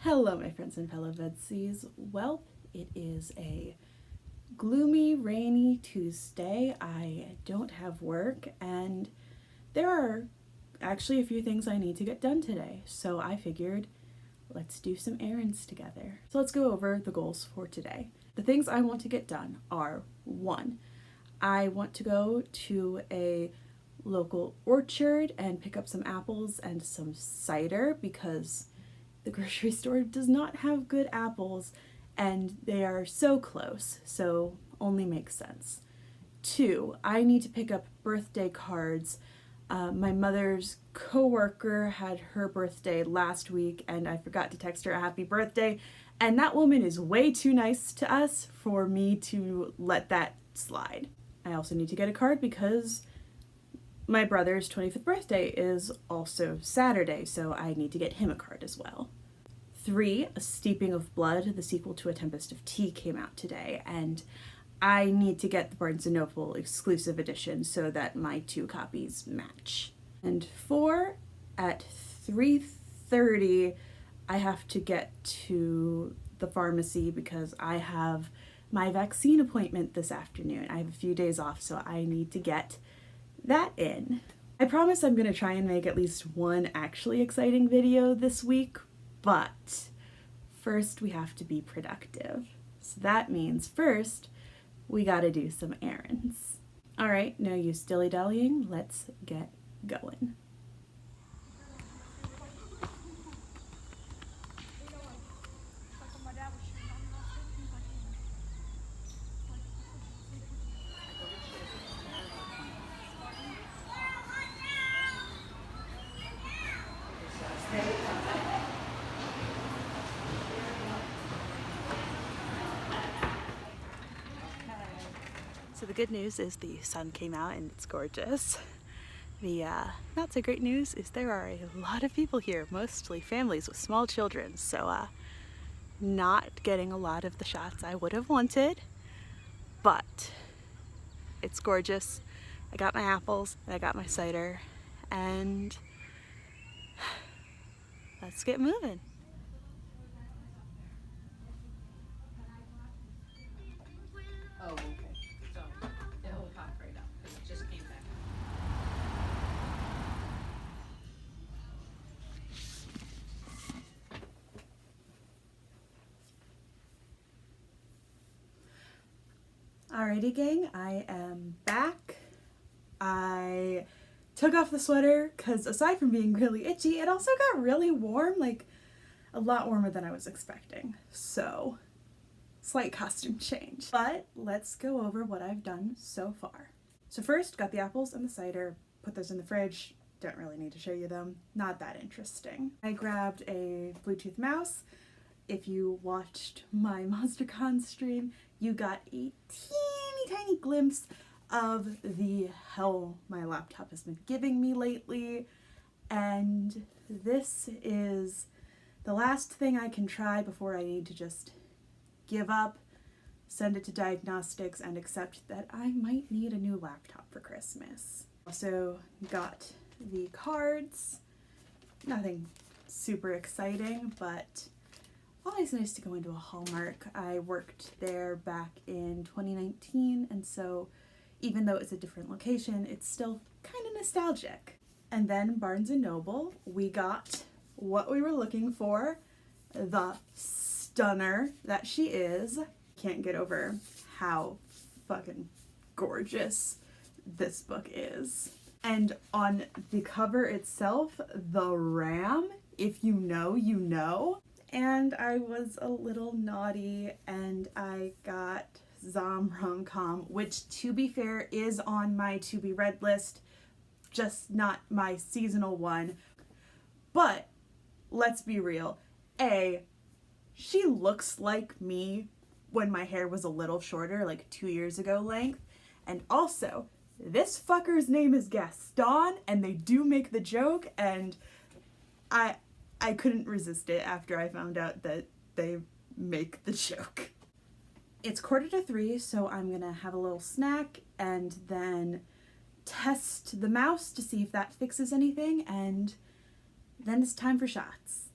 Hello my friends and fellow VEDSies. Well, it is a gloomy, rainy Tuesday. I don't have work and there are actually a few things I need to get done today. So I figured let's do some errands together. So let's go over the goals for today. The things I want to get done are: 1, I want to go to a local orchard and pick up some apples and some cider because the grocery store does not have good apples and they are so close, so only makes sense. 2, I need to pick up birthday cards. My mother's coworker had her birthday last week and I forgot to text her a happy birthday, and that woman is way too nice to us for me to let that slide. I also need to get a card because my brother's 25th birthday is also Saturday, so I need to get him a card as well. 3, A Steeping of Blood, the sequel to A Tempest of Tea, came out today, and I need to get the Barnes & Noble exclusive edition so that my 2 copies match. And 4, at 3:30, I have to get to the pharmacy because I have my vaccine appointment this afternoon. I have a few days off, so I need to get that in. I promise I'm going to try and make at least one actually exciting video this week, but first we have to be productive. So that means first we gotta do some errands. All right, no use dilly-dallying, let's get going. So the good news is the sun came out and it's gorgeous. The not so great news is there are a lot of people here, mostly families with small children, so not getting a lot of the shots I would have wanted, but it's gorgeous. I got my apples and I got my cider, and let's get moving. Oh, okay. So it'll pop right up because it just came back. Alrighty gang, I am back. I took off the sweater because aside from being really itchy, it also got really warm, like a lot warmer than I was expecting. So, slight costume change. But let's go over what I've done so far. So first, got the apples and the cider, put those in the fridge. Don't really need to show you them, not that interesting. I grabbed a Bluetooth mouse. If you watched my MonsterCon stream, you got a teeny tiny glimpse of the hell my laptop has been giving me lately. And this is the last thing I can try before I need to just give up, send it to diagnostics, and accept that I might need a new laptop for Christmas. Also got the cards. Nothing super exciting, but always nice to go into a Hallmark. I worked there back in 2019, and so even though it's a different location, it's still kind of nostalgic. And then Barnes & Noble, we got what we were looking for, the stunner that she is. Can't get over how fucking gorgeous this book is. And on the cover itself, the ram, if you know, you know. And I was a little naughty and I got Zom Rom-Com, which to be fair is on my to be read list, just not my seasonal one. But let's be real, she looks like me when my hair was a little shorter, like 2 years ago length. And also, this fucker's name is Gaston, and they do make the joke, and I couldn't resist it after I found out that they make the joke. It's 2:45, so I'm gonna have a little snack and then test the mouse to see if that fixes anything, and then it's time for shots.